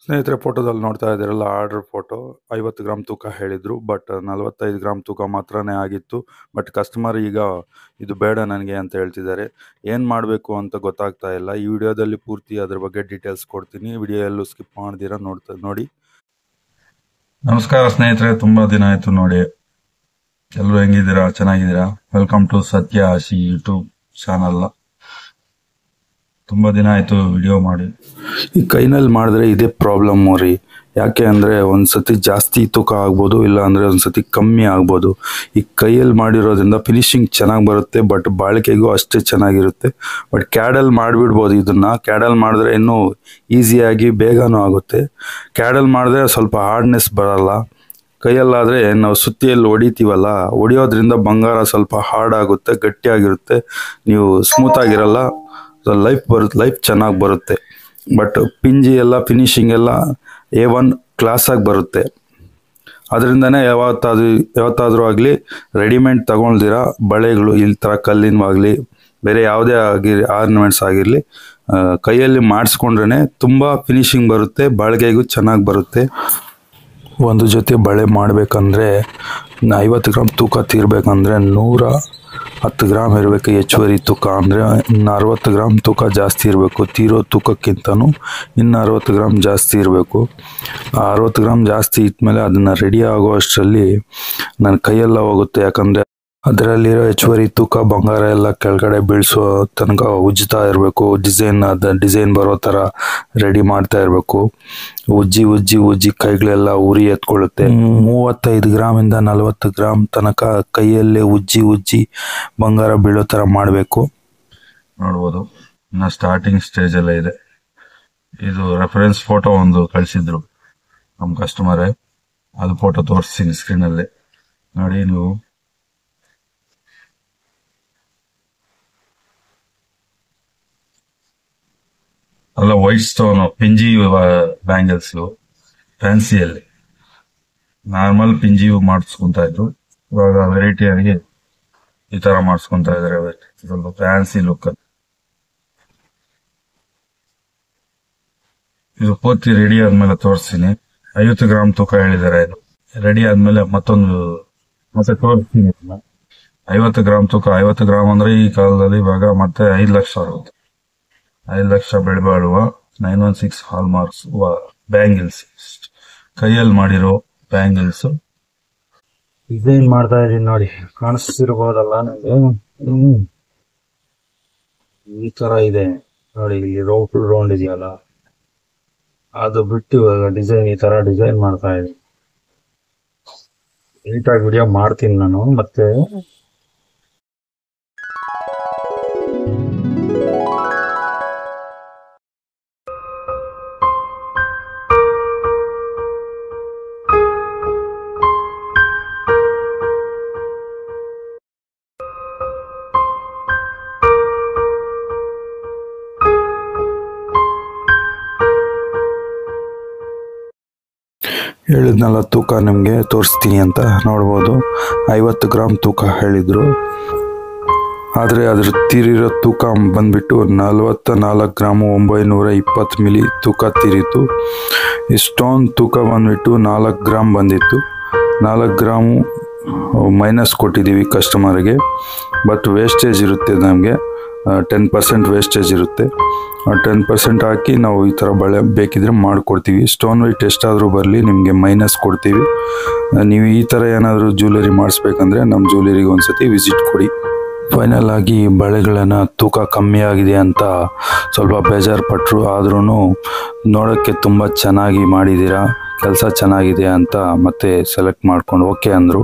ಸ್ನೇಹಿತರೆ, ಫೋಟೋದಲ್ಲಿ ನೋಡ್ತಾ ಇದ್ದೀರಲ್ಲ, ಆರ್ಡರ್ ಫೋಟೋ 50 ಗ್ರಾಮ್ ತೂಕ ಹೇಳಿದ್ರು. ಬಟ್ 45 ಗ್ರಾಮ್ ತೂಕ ಮಾತ್ರನೇ ಆಗಿತ್ತು. ಬಟ್ ಕಸ್ಟಮರ್ ಈಗ ಇದು ಬೇಡ ನನಗೆ ಅಂತ ಹೇಳ್ತಿದ್ದಾರೆ. ಏನು ಮಾಡಬೇಕು ಅಂತ ಗೊತ್ತಾಗ್ತಾ ಇಲ್ಲ. ಈ ವಿಡಿಯೋದಲ್ಲಿ ಪೂರ್ತಿ ಅದ್ರ ಬಗ್ಗೆ ಡೀಟೇಲ್ಸ್ ಕೊಡ್ತೀನಿ. ವಿಡಿಯೋ ಎಲ್ಲೂ ಸ್ಕಿಪ್ ಮಾಡ್ದಿರಾ ನೋಡಿ. ನಮಸ್ಕಾರ ಸ್ನೇಹಿತರೆ, ತುಂಬಾ ದಿನ ಆಯ್ತು ನೋಡಿ. ಎಲ್ಲರೂ ಹೆಂಗಿದ್ದೀರಾ? ಚೆನ್ನಾಗಿದ್ದೀರಾ? ವೆಲ್ಕಮ್ ಟು ಸತ್ಯ ಆಶಿ ಯೂಟ್ಯೂಬ್ ಚಾನಲ್. ತುಂಬಾ ದಿನ ಆಯ್ತು ವಿಡಿಯೋ ಮಾಡಿ. ಈ ಕೈನಲ್ಲಿ ಮಾಡಿದ್ರೆ ಇದೇ ಪ್ರಾಬ್ಲಮ್ ರೀ. ಯಾಕೆ ಅಂದರೆ ಒಂದ್ಸತಿ ಜಾಸ್ತಿ ತೂಕ ಆಗ್ಬೋದು, ಇಲ್ಲ ಅಂದರೆ ಒಂದ್ಸತಿ ಕಮ್ಮಿ ಆಗ್ಬೋದು. ಈ ಕೈಯಲ್ಲಿ ಮಾಡಿರೋದ್ರಿಂದ ಫಿನಿಶಿಂಗ್ ಚೆನ್ನಾಗಿ ಬರುತ್ತೆ, ಬಟ್ ಬಾಳಿಕೆಗೂ ಅಷ್ಟೇ ಚೆನ್ನಾಗಿರುತ್ತೆ. ಬಟ್ ಕ್ಯಾಡಲ್ಲಿ ಮಾಡಿಬಿಡ್ಬೋದು. ಇದನ್ನು ಕ್ಯಾಡಲ್ಲಿ ಮಾಡಿದ್ರೆ ಇನ್ನೂ ಈಸಿಯಾಗಿ ಬೇಗನೂ ಆಗುತ್ತೆ. ಕ್ಯಾಡಲ್ಲಿ ಮಾಡಿದ್ರೆ ಸ್ವಲ್ಪ ಹಾರ್ಡ್ನೆಸ್ ಬರಲ್ಲ. ಕೈಯಲ್ಲಾದರೆ ನಾವು ಸುತ್ತಿಯಲ್ಲಿ ಹೊಡಿತೀವಲ್ಲ, ಹೊಡಿಯೋದ್ರಿಂದ ಬಂಗಾರ ಸ್ವಲ್ಪ ಹಾರ್ಡ್ ಆಗುತ್ತೆ, ಗಟ್ಟಿಯಾಗಿರುತ್ತೆ. ನೀವು ಸ್ಮೂತಾಗಿರಲ್ಲ, ಲೈಫ್ ಚೆನ್ನಾಗಿ ಬರುತ್ತೆ. ಬಟ್ ಪಿಂಜಿ ಎಲ್ಲ ಫಿನಿಶಿಂಗ್ ಎಲ್ಲ A1 ಕ್ಲಾಸಾಗಿ ಬರುತ್ತೆ. ಅದರಿಂದನೇ ಯಾವತ್ತಾದರೂ ಆಗಲಿ ರೆಡಿಮೇಡ್ ತಗೊಳ್ದಿರ ಬಳೆಗಳು ಈ ಥರ ಕಲ್ಲಿನವಾಗಲಿ ಬೇರೆ ಯಾವುದೇ ಆರ್ನಮೆಂಟ್ಸ್ ಆಗಿರಲಿ ಕೈಯಲ್ಲಿ ಮಾಡಿಸ್ಕೊಂಡ್ರೆ ತುಂಬ ಫಿನಿಶಿಂಗ್ ಬರುತ್ತೆ, ಬಾಳಿಕೆಗೂ ಚೆನ್ನಾಗಿ ಬರುತ್ತೆ. ಒಂದು ಜೊತೆ ಬಳೆ ಮಾಡಬೇಕಂದ್ರೆ 50 ಗ್ರಾಮ್ ತೂಕ ತೀರಬೇಕಂದ್ರೆ 110 ಗ್ರಾಮ್ ಇರಬೇಕು. ಹೆಚ್ಚುವರಿ ತೂಕ ಅಂದರೆ 60 ಗ್ರಾಮ್ ತೂಕ ಜಾಸ್ತಿ ಇರಬೇಕು. ತೀರೋ ತೂಕಕ್ಕಿಂತನೂ 60 ಗ್ರಾಮ್ ಜಾಸ್ತಿ ಇರಬೇಕು. 60 ಗ್ರಾಮ್ ಜಾಸ್ತಿ ಇಟ್ಮೇಲೆ ಅದನ್ನು ರೆಡಿ ಆಗೋ ಅಷ್ಟರಲ್ಲಿ ನನ್ನ ಕೈಯೆಲ್ಲ ಹೋಗುತ್ತೆ. ಯಾಕಂದರೆ ಅದರಲ್ಲಿರೋ ಹೆಚ್ಚುವರಿ ತೂಕ ಬಂಗಾರ ಎಲ್ಲ ಕೆಳಗಡೆ ಬೀಳಿಸೋ ತನಕ ಉಜ್ಜುತ್ತಾ ಇರಬೇಕು. ಡಿಸೈನ್ ಬರೋ ಥರ ರೆಡಿ ಮಾಡ್ತಾ ಇರಬೇಕು. ಉಜ್ಜಿ ಕೈಗಳೆಲ್ಲ ಉರಿ ಎತ್ಕೊಳ್ಳುತ್ತೆ. 35 ಗ್ರಾಮಿಂದ 40 ಗ್ರಾಮ್ ತನಕ ಕೈಯಲ್ಲೇ ಉಜ್ಜಿ ಬಂಗಾರ ಬೀಳೋ ಥರ ಮಾಡಬೇಕು. ನೋಡ್ಬೋದು, ಇನ್ನು ಸ್ಟಾರ್ಟಿಂಗ್ ಸ್ಟೇಜಲ್ಲೇ ಇದೆ. ಇದು ರೆಫರೆನ್ಸ್ ಫೋಟೋ ಒಂದು ಕಳಿಸಿದ್ರು ನಮ್ಮ ಕಸ್ಟಮರೇ. ಅದು ಫೋಟೋ ತೋರಿಸ್ತೀನಿ ಸ್ಕ್ರೀನಲ್ಲಿ ನೋಡಿ ನೀವು. ಅಲ್ಲ, ವೈಟ್ ಸ್ಟೋನ್ ಪಿಂಜಿ ಬ್ಯಾಂಗಲ್ಸ್ ಫ್ಯಾನ್ಸಿಯಲ್ಲಿ. ನಾರ್ಮಲ್ ಪಿಂಜಿ ಮಾಡಿಸ್ಕೊಂತ ಇದ್ರು, ಇವಾಗ ವೆರೈಟಿಯಾಗಿ ಈ ತರ ಮಾಡಿಸ್ಕೊಂತ ಇದಾರೆ. ಸ್ವಲ್ಪ ಫ್ಯಾನ್ಸಿ ಲುಕ್. ಇದು ಪೂರ್ತಿ ರೆಡಿ ಆದ್ಮೇಲೆ ತೋರಿಸ್ತೀನಿ. 50 ಗ್ರಾಮ್ ತೂಕ ಹೇಳಿದ್ದಾರೆ. ಇದು ರೆಡಿ ಆದ್ಮೇಲೆ ಮತ್ತೆ ತೋರಿಸ್ತೀನಿ. 50 ಗ್ರಾಮ್ ತೂಕ, 50 ಗ್ರಾಮ್ ಅಂದ್ರೆ ಈ ಕಾಲದಲ್ಲಿ ಇವಾಗ ಮತ್ತೆ 5 ಲಕ್ಷ ಆಗುತ್ತೆ. 5 ಲಕ್ಷ ಬೆಳೆ ಬಾಳುವ 916 ಹಾಲ್ಮಾರ್ಕ್ಸ್ ಬ್ಯಾಂಗಲ್ಸ್, ಕೈಯಲ್ಲಿ ಮಾಡಿರೋ ಬ್ಯಾಂಗಲ್ಸ್. ಡಿಸೈನ್ ಮಾಡ್ತಾ ಇದೀನಿ ನೋಡಿ, ಕಾಣಿಸ್ತಿರ್ಬೋದಲ್ಲ ನನಗೆ. ಈ ತರ ಇದೆ ನೋಡಿ, ಇಲ್ಲಿ ರೌಂಡ್ ಇದೆಯಲ್ಲ, ಅದು ಬಿಟ್ಟು ಇವಾಗ ಡಿಸೈನ್ ಈ ತರ ಡಿಸೈನ್ ಮಾಡ್ತಾ ಇದೀನಿ. ನೀಟಾಗಿ ವಿಡಿಯೋ ಮಾಡ್ತೀನಿ ನಾನು. ಮತ್ತೆ ಹೇಳಿದ್ನಲ್ಲ ತೂಕ ನಿಮಗೆ ತೋರಿಸ್ತೀನಿ ಅಂತ ನೋಡ್ಬೋದು. 50 ಗ್ರಾಮ್ ತೂಕ ಹೇಳಿದರು, ಆದರೆ ಅದ್ರ ತೀರಿರೋ ತೂಕ ಬಂದ್ಬಿಟ್ಟು 44 ಗ್ರಾಮು 920 ಮಿಲಿ ತೂಕ ತೀರಿತು. ಈ ಸ್ಟೋನ್ ತೂಕ ಬಂದ್ಬಿಟ್ಟು 4 ಗ್ರಾಮ್ ಬಂದಿತ್ತು. 4 ಗ್ರಾಮು ಮೈನಸ್ ಕೊಟ್ಟಿದ್ದೀವಿ ಕಸ್ಟಮರ್ಗೆ. ಬಟ್ ವೇಸ್ಟೇಜ್ ಇರುತ್ತೆ, ನಮಗೆ 10% ವೇಸ್ಟೇಜ್ ಇರುತ್ತೆ. 10% ಹಾಕಿ ನಾವು ಈ ಥರ ಬಳೆ ಬೇಕಿದ್ರೆ ಮಾಡಿಕೊಡ್ತೀವಿ. ಸ್ಟೋನ್ ವೆಯ್ಟ್ ಎಷ್ಟಾದರೂ ಬರಲಿ, ನಿಮಗೆ ಮೈನಸ್ ಕೊಡ್ತೀವಿ. ನೀವು ಈ ಥರ ಏನಾದರೂ ಜ್ಯುವೆಲರಿ ಮಾಡಿಸ್ಬೇಕಂದ್ರೆ ನಮ್ಮ ಜ್ಯುವೆಲರಿಗೆ ಒಂದ್ಸತಿ ವಿಸಿಟ್ ಕೊಡಿ. ಫೈನಲ್ ಆಗಿ ಬಳೆಗಳನ್ನು ತೂಕ ಕಮ್ಮಿ ಆಗಿದೆ ಅಂತ ಸ್ವಲ್ಪ ಬೇಜಾರು ಪಟ್ಟರು. ಆದ್ರೂ ನೋಡೋಕ್ಕೆ ತುಂಬ ಚೆನ್ನಾಗಿ ಮಾಡಿದ್ದೀರಾ, ಕೆಲಸ ಚೆನ್ನಾಗಿದೆ ಅಂತ ಮತ್ತೆ ಸೆಲೆಕ್ಟ್ ಮಾಡ್ಕೊಂಡು ಓಕೆ ಅಂದರು.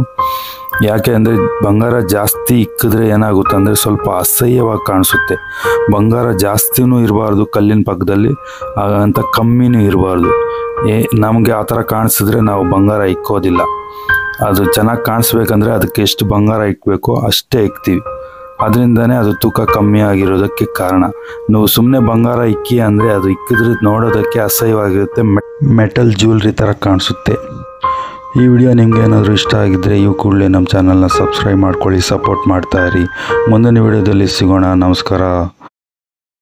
ಯಾಕೆ ಅಂದರೆ ಬಂಗಾರ ಜಾಸ್ತಿ ಇಕ್ಕಿದ್ರೆ ಏನಾಗುತ್ತೆ ಅಂದರೆ ಸ್ವಲ್ಪ ಅಸಹ್ಯವಾಗಿ ಕಾಣಿಸುತ್ತೆ. ಬಂಗಾರ ಜಾಸ್ತಿನೂ ಇರಬಾರ್ದು ಕಲ್ಲಿನ ಪಕ್ಕದಲ್ಲಿ, ಅಂತ ಕಮ್ಮಿನೂ ಇರಬಾರ್ದು. ನಮಗೆ ಆ ಥರ ಕಾಣಿಸಿದ್ರೆ ನಾವು ಬಂಗಾರ ಇಕ್ಕೋದಿಲ್ಲ. ಅದು ಚೆನ್ನಾಗಿ ಕಾಣಿಸ್ಬೇಕಂದ್ರೆ ಅದಕ್ಕೆ ಎಷ್ಟು ಬಂಗಾರ ಇಕ್ಕಬೇಕೋ ಅಷ್ಟೇ ಇಕ್ತೀವಿ. ಅದರಿಂದನೇ ಅದು ತೂಕ ಕಮ್ಮಿ ಆಗಿರೋದಕ್ಕೆ ಕಾರಣ. ನೀವು ಸುಮ್ಮನೆ ಬಂಗಾರ ಇಕ್ಕಿ ಅಂದರೆ ಅದು ಇಕ್ಕಿದ್ರೆ ನೋಡೋದಕ್ಕೆ ಅಸಹ್ಯವಾಗಿರುತ್ತೆ, ಮೆಟಲ್ ಜ್ಯುವೆಲ್ರಿ ಥರ ಕಾಣಿಸುತ್ತೆ. ಈ ವಿಡಿಯೋ ನಿಮ್ಗೆ ಏನಾದರೂ ಇಷ್ಟ ಆಗಿದ್ದರೆ ಈ ಕೂಡಲೇ ನಮ್ಮ ಚಾನಲ್ನ ಸಬ್ಸ್ಕ್ರೈಬ್ ಮಾಡ್ಕೊಳ್ಳಿ, ಸಪೋರ್ಟ್ ಮಾಡ್ತಾಯಿರಿ. ಮುಂದಿನ ವಿಡಿಯೋದಲ್ಲಿ ಸಿಗೋಣ. ನಮಸ್ಕಾರ.